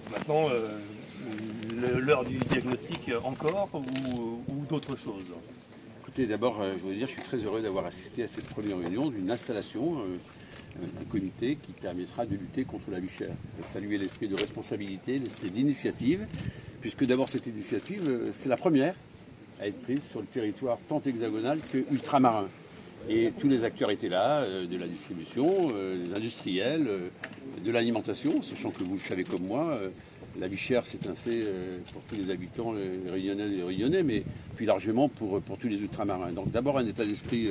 Maintenant, l'heure du diagnostic encore ou d'autres choses? Écoutez, d'abord, je voudrais dire que je suis très heureux d'avoir assisté à cette première réunion d'une installation d'un comité qui permettra de lutter contre la vie chère. Saluer l'esprit de responsabilité, l'esprit d'initiative, puisque d'abord cette initiative, c'est la première à être prise sur le territoire tant hexagonal que ultramarin. Et tous les acteurs étaient là, de la distribution, des industriels, de l'alimentation, sachant que vous le savez comme moi, la vie chère c'est un fait pour tous les habitants, les Réunionnaises et les Réunionnais, mais plus largement pour tous les ultramarins. Donc d'abord un état d'esprit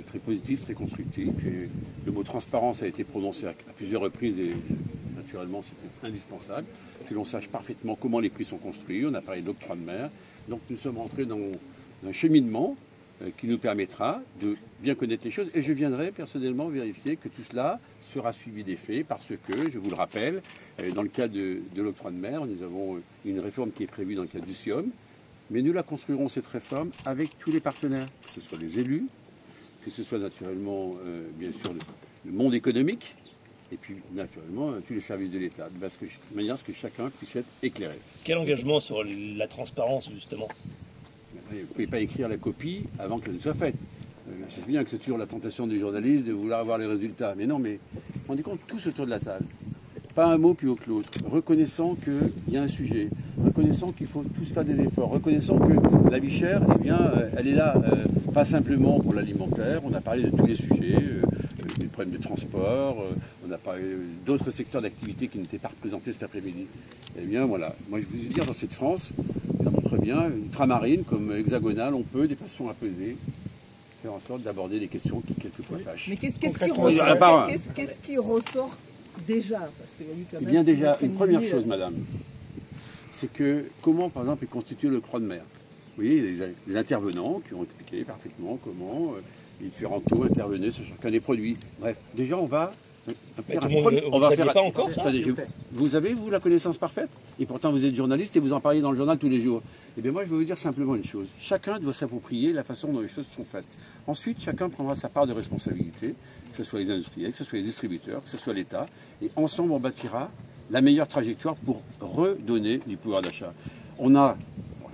très positif, très constructif. Et le mot transparence a été prononcé à plusieurs reprises et naturellement c'était indispensable, que l'on sache parfaitement comment les prix sont construits. On a parlé de l'octroi de mer. Donc nous sommes entrés dans un cheminement qui nous permettra de bien connaître les choses. Et je viendrai personnellement vérifier que tout cela sera suivi des faits, parce que, je vous le rappelle, dans le cadre de l'octroi de mer, nous avons une réforme qui est prévue dans le cadre du SIOM, mais nous la construirons, cette réforme, avec tous les partenaires, que ce soit les élus, que ce soit naturellement, bien sûr, le monde économique, et puis naturellement tous les services de l'État, de manière à ce que chacun puisse être éclairé. Quel engagement sur la transparence, justement? Vous ne pouvez pas écrire la copie avant qu'elle ne soit faite. C'est bien que c'est toujours la tentation du journaliste de vouloir avoir les résultats. Mais non, mais vous vous rendez compte, tous autour de la table. Pas un mot plus haut que l'autre. Reconnaissant qu'il y a un sujet. Reconnaissant qu'il faut tous faire des efforts. Reconnaissant que la vie chère, eh bien, elle est là, pas simplement pour l'alimentaire. On a parlé de tous les sujets, des problèmes de transport. On a parlé d'autres secteurs d'activité qui n'étaient pas représentés cet après-midi. Eh bien, voilà. Moi, je veux vous dire, dans cette France, ça montre bien, ultramarine comme hexagonale, on peut, de façon apaisée, faire en sorte d'aborder des questions qui quelquefois fâchent. Mais qu'est-ce qui ressort déjà? Parce qu'il y a eu quand même. Eh bien déjà, une première chose, madame, c'est que comment, par exemple, est constitué l'octroi de mer? Vous voyez, il y a des intervenants qui ont expliqué parfaitement comment les différents taux intervenaient sur chacun des produits. Bref, déjà, on va faire pas encore ça? Attendez, vous avez, vous, la connaissance parfaite? Et pourtant, vous êtes journaliste et vous en parlez dans le journal tous les jours. Eh bien, moi, je vais vous dire simplement une chose. Chacun doit s'approprier la façon dont les choses sont faites. Ensuite, chacun prendra sa part de responsabilité, que ce soit les industriels, que ce soit les distributeurs, que ce soit l'État. Et ensemble, on bâtira la meilleure trajectoire pour redonner du pouvoir d'achat. On a,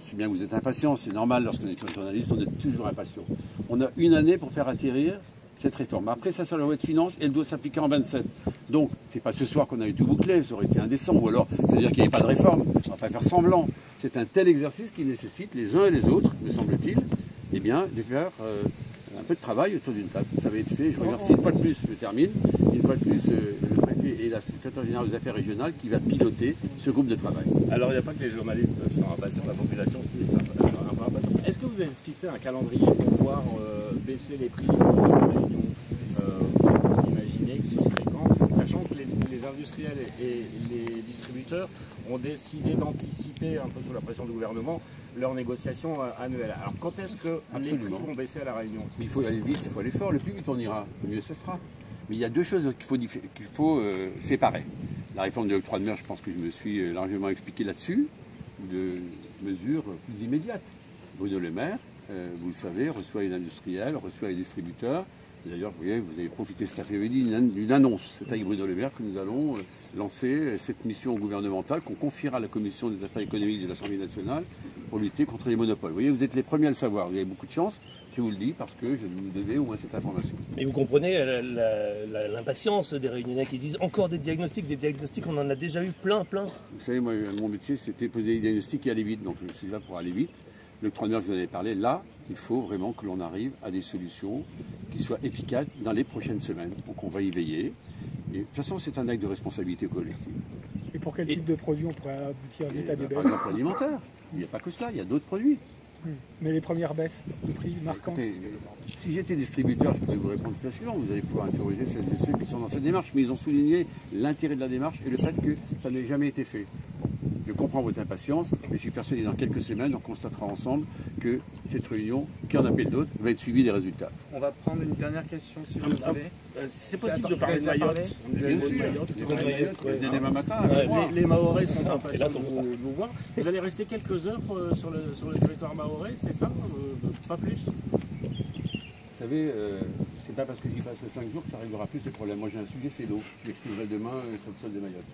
je sais bien que vous êtes impatient, c'est normal, lorsqu'on est journaliste, on est toujours impatient. On a une année pour faire atterrir cette réforme. Après, ça sera la loi de finances, elle doit s'appliquer en 27. Donc, c'est pas ce soir qu'on a eu tout bouclé, ça aurait été indécent, ou alors, c'est-à-dire qu'il n'y avait pas de réforme. On ne va pas faire semblant. C'est un tel exercice qui nécessite, les uns et les autres, me semble-t-il, eh bien, de faire un peu de travail autour d'une table. Ça va être fait, je remercie une fois de plus, je termine, une fois de plus, le préfet et la secrétaire générale des affaires régionales qui va piloter ce groupe de travail. Alors, il n'y a pas que les journalistes qui sont impatients, la population qui est un peu impatiente. Est-ce que vous avez fixé un calendrier pour pouvoir baisser les prix de la Réunion? Vous imaginez que ce serait quand? Sachant que les industriels et les distributeurs ont décidé d'anticiper, un peu sous la pression du gouvernement, leurs négociations annuelles. Alors quand est-ce que les prix vont baisser à la Réunion? Il faut aller vite, il faut aller fort. Le plus vite on ira, le mieux ce sera. Mais il y a deux choses qu'il faut séparer. La réforme de l'octroi de mer, je pense que je me suis largement expliqué là-dessus, de mesures plus immédiates. Bruno Le Maire, vous le savez, reçoit les industriels, reçoit les distributeurs. D'ailleurs, vous voyez, vous avez profité cet après-midi d'une annonce avec Bruno Le Maire que nous allons lancer cette mission gouvernementale qu'on confiera à la Commission des affaires économiques de l'Assemblée nationale pour lutter contre les monopoles. Vous voyez, vous êtes les premiers à le savoir. Vous avez beaucoup de chance, je vous le dis, parce que je vous devais au moins cette information. Mais vous comprenez l'impatience des Réunionnais qui disent encore des diagnostics, on en a déjà eu plein. Vous savez, moi, mon métier, c'était poser des diagnostics et aller vite. Donc, je suis là pour aller vite. L'octroi de mer, je vous en avais parlé, là, il faut vraiment que l'on arrive à des solutions qui soient efficaces dans les prochaines semaines. Donc on va y veiller. Et de toute façon, c'est un acte de responsabilité collective. Et pour quel type de produit on pourrait aboutir à l'état des baisses? Par exemple, l'alimentaire. Il n'y a pas que cela, il y a d'autres produits. Mais les premières baisses de prix marquantes? Si j'étais distributeur, je pourrais vous répondre facilement. Vous allez pouvoir interroger celles et ceux qui sont dans cette démarche. Mais ils ont souligné l'intérêt de la démarche et le fait que ça n'ait jamais été fait. Je comprends votre impatience, mais je suis persuadé que dans quelques semaines, on constatera ensemble que cette réunion, qui en appelle d'autres, va être suivie des résultats. On va prendre une dernière question, si vous voulez. C'est possible de parler de Mayotte. Demain matin, les Mahorais sont impatients de vous voir. Vous allez rester quelques heures sur le territoire mahorais, c'est ça? Pas plus? Vous savez, c'est pas parce que j'y passerai 5 jours que ça réglera plus le problème. Moi j'ai un sujet, c'est l'eau. Je l'expliquerai demain sur le sol de Mayotte.